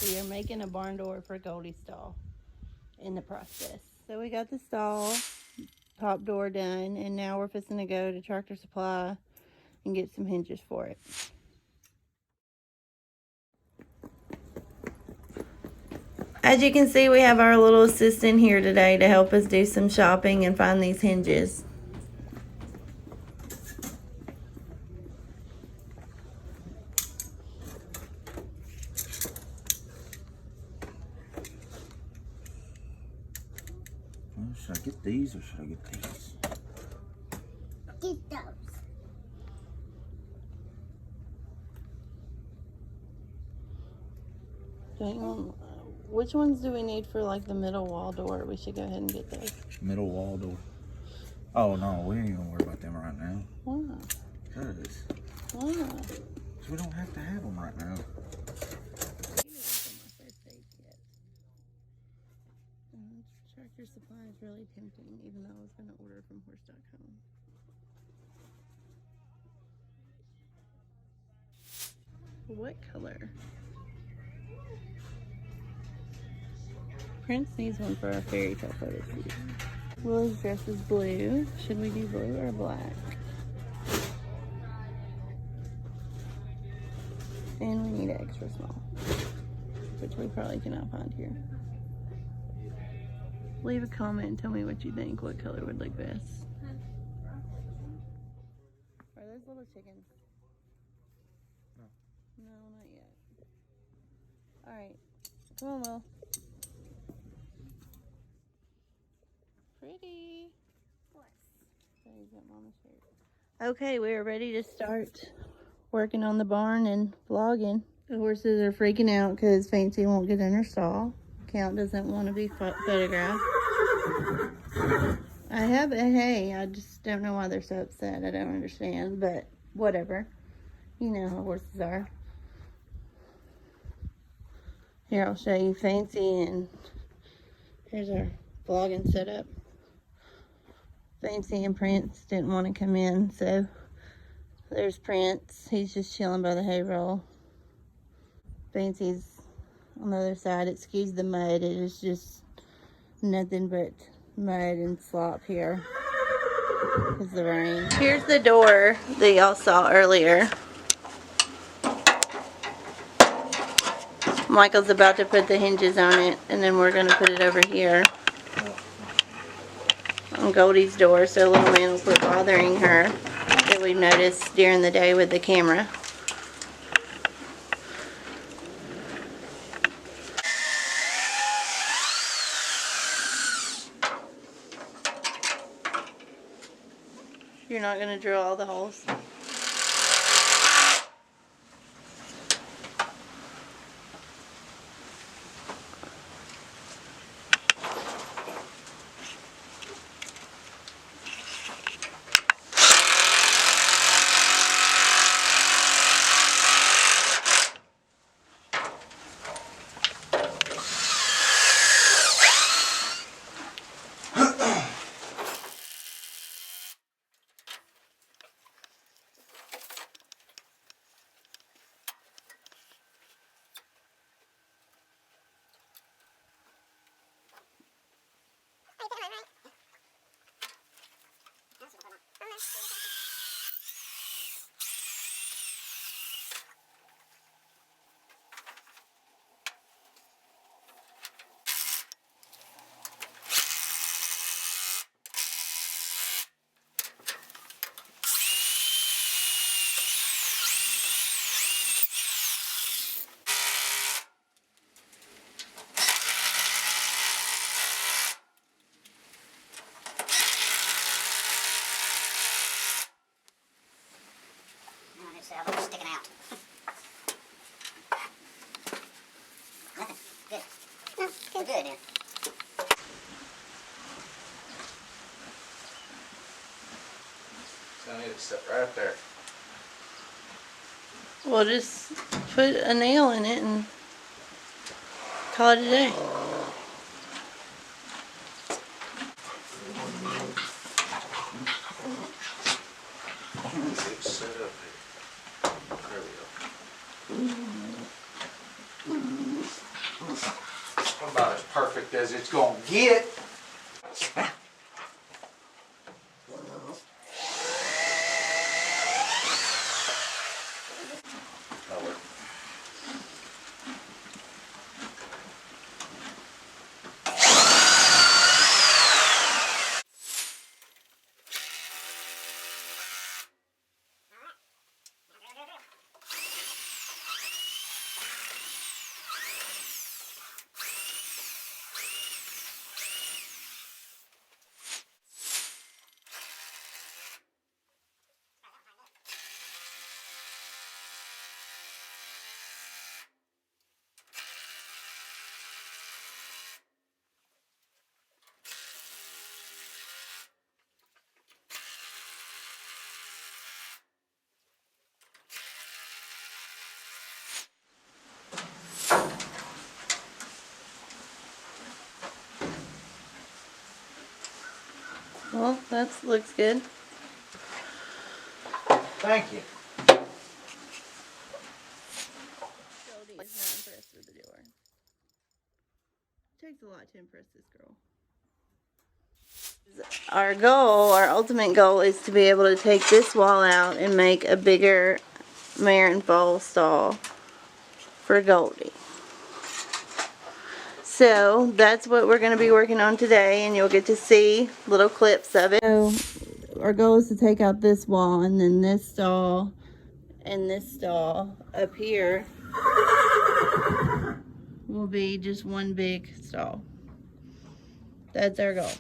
We are making a barn door for Goldie's stall in the process. So we got the stall top door done, and now we're fixing to go to Tractor Supply and get some hinges for it. As you can see, we have our little assistant here today to help us do some shopping and find these hinges. Well, should I get these or should I get these? Get those. Which ones do we need for like the middle wall door? We should go ahead and get those. Middle wall door. Oh no, we ain't gonna worry about them right now. Why? Cause Why? we don't have to have them right now. Tractor Supply is really tempting, even though I was going to order from horse.com. What color? Prince needs one for our fairy tale photo shoot. Willow's dress is blue. Should we do blue or black? And we need an extra small, which we probably cannot find here. Leave a comment and tell me what you think. What color would look best? Are those little chickens? No. No, not yet. Alright. Come on, Will. Pretty. So he's got mama's shirt. Okay, we are ready to start working on the barn and vlogging. The horses are freaking out because Fancy won't get in her stall. Count doesn't want to be photographed. I have a hay. I just don't know why they're so upset. I don't understand, but whatever. You know how horses are. Here, I'll show you Fancy, and here's our vlogging setup. Fancy and Prince didn't want to come in, so there's Prince. He's just chilling by the hay roll. Fancy's on the other side. Excuse the mud. It is just nothing but mud and slop here because of the rain. Here's the door that y'all saw earlier. Michael's about to put the hinges on it, and then we're going to put it over here on Goldie's door so little man will quit bothering her that we've noticed during the day with the camera. You're not going to drill all the holes? Sticking out. Nothing. Good. No, good. We're good then. So I need to sit right there. We'll just put a nail in it and call it a day. It's set up here. There we go. perfect as it's gonna get. Well, that looks good. Thank you. Goldie is not impressed with the door. It takes a lot to impress this girl. Our goal, our ultimate goal, is to be able to take this wall out and make a bigger mare and foal stall for Goldie. So that's what we're going to be working on today, and you'll get to see little clips of it. So our goal is to take out this wall, and then this stall and this stall up here will be just one big stall. That's our goal.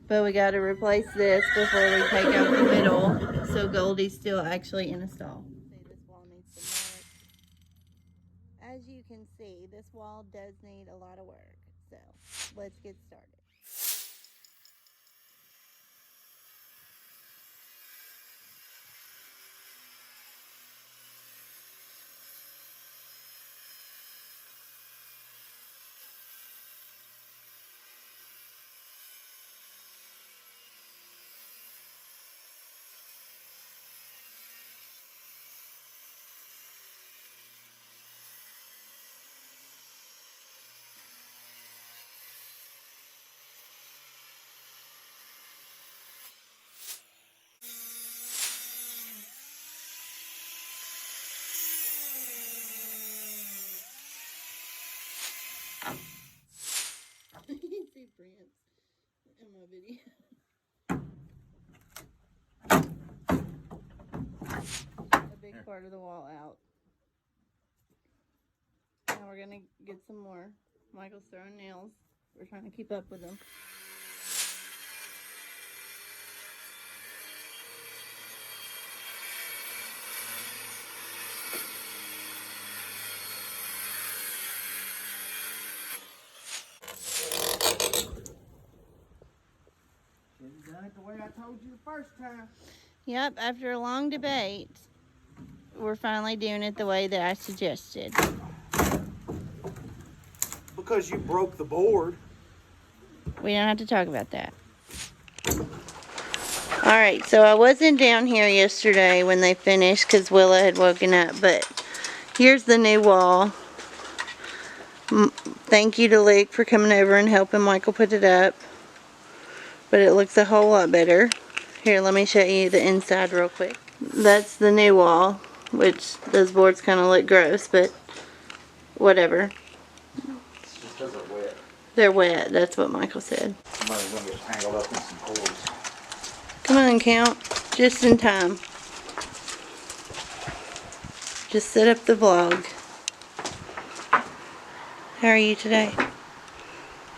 But we got to replace this before we take out the middle, so Goldie's still actually in a stall. This wall needs some work. As you can see, this wall does need a lot of work. So let's get started. You can see Prince in my video. A big part of the wall out. Now we're gonna get some more. Michael's throwing nails. We're trying to keep up with him. Should've done it the way I told you the first time. Yep, after a long debate, we're finally doing it the way that I suggested. Because you broke the board. We don't have to talk about that. Alright, so I wasn't down here yesterday when they finished because Willa had woken up, but here's the new wall. Thank you to Luke for coming over and helping Michael put it up. But it looks a whole lot better. Here, let me show you the inside real quick. That's the new wall, which those boards kind of look gross, but whatever. It's just because they're wet. They're wet, that's what Michael said. Somebody's gonna get tangled up in some cords. Come on, Count. Just in time. Just set up the vlog. How are you today?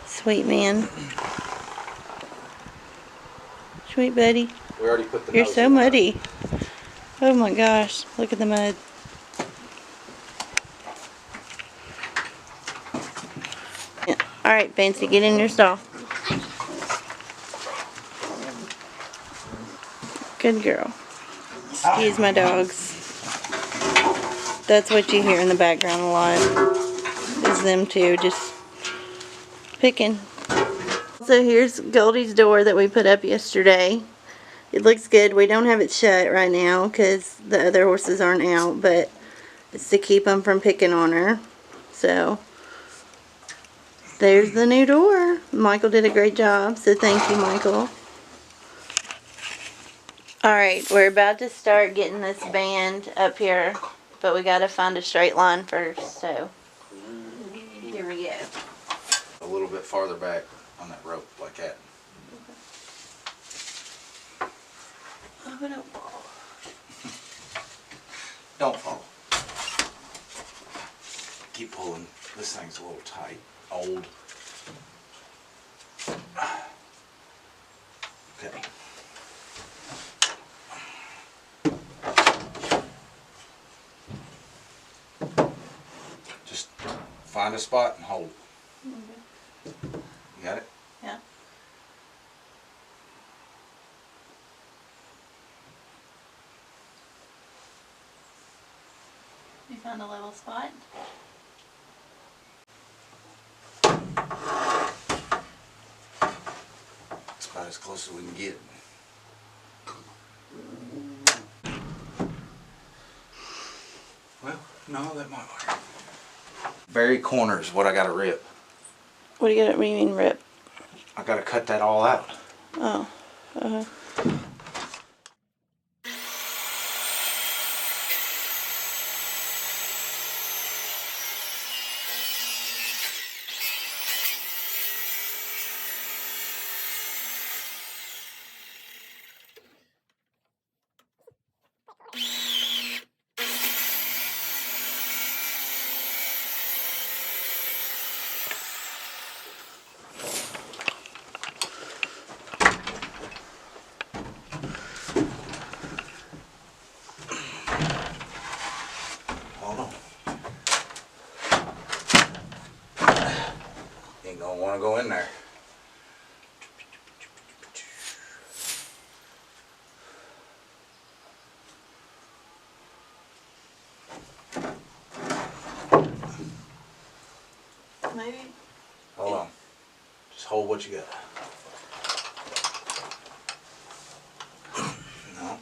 Sweet man. Sweet buddy. We already put the You're nose so in. muddy. Oh my gosh, look at the mud. Yeah. Alright, Fancy, get in your stall. Good girl. Excuse my dogs. That's what you hear in the background a lot. Is them two just picking. So here's Goldie's door that we put up yesterday. It looks good. We don't have it shut right now because the other horses aren't out, but it's to keep them from picking on her. So There's the new door. Michael did a great job, so thank you, Michael. Alright, we're about to start getting this band up here, but we gotta find a straight line first, so here we go. A little bit farther back on that rope, like that. Oh, don't fall. Don't fall. Keep pulling. This thing's a little tight. Old. Okay. Just find a spot and hold. Okay. You got it? Yeah. You found a level spot? It's about as close as we can get. Well, no, that might work. Very corner is what I gotta rip. What do you mean rip? I gotta cut that all out. Oh. Hold on. Ain't gonna wanna go in there. Maybe. Hold on. Just hold what you got. No.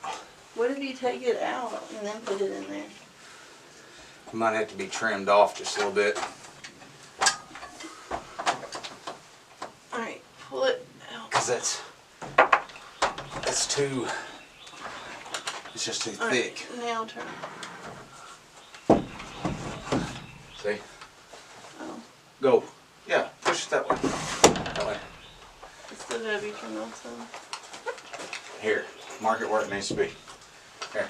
What if you take it out and then put it in there? It might have to be trimmed off just a little bit. Alright, pull it out. Cause that's too, it's just too thick. Now turn. See? Oh. Go. Yeah, push it that way. That way. It's still gotta be turned on some. Here, mark it where it needs to be. Here.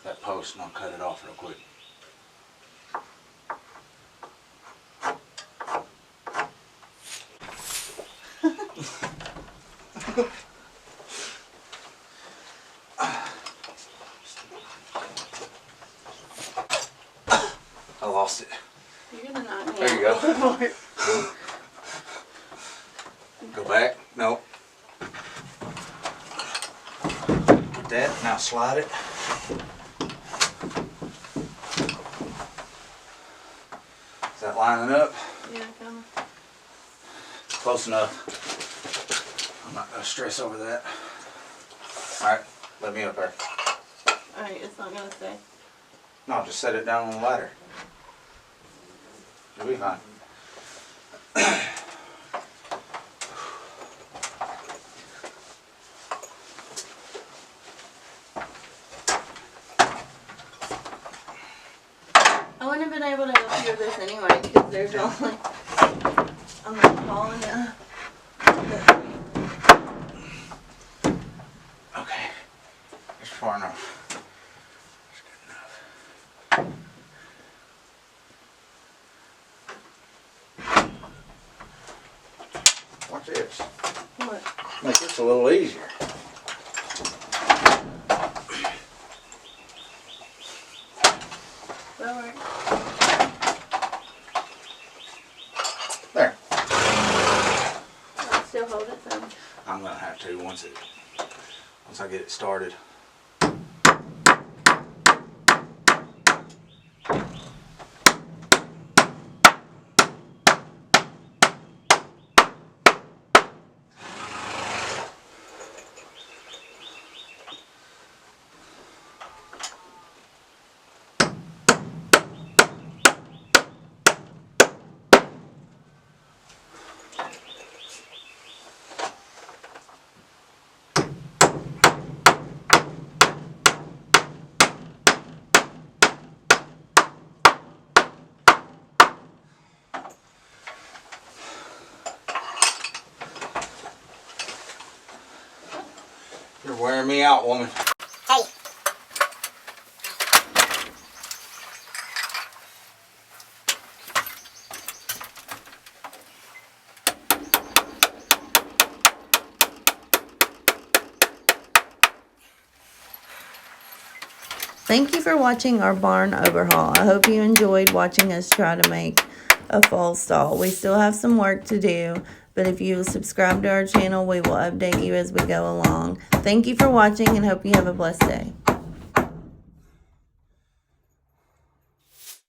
That post, and I'll cut it off real quick. I lost it. You're gonna knock me There you out. go. Go back. No. Put that. Now slide it. Is that lining up? Yeah, come. Close enough. I'm not going to stress over that. Alright, let me up there. Alright, it's not gonna stay. No, just set it down on the ladder. You'll be fine. I wouldn't have been able to help you with this anyway because there's only. I'm not tall enough. Okay. It's far enough. It's good enough. Watch this. What? Make this a little easier. That work? There. I'll still hold it some. I'm gonna have to once I get it started. You're wearing me out, woman. Hey. Thank you for watching our barn overhaul. I hope you enjoyed watching us try to make a fall stall. We still have some work to do, but if you subscribe to our channel, we will update you as we go along. Thank you for watching and hope you have a blessed day.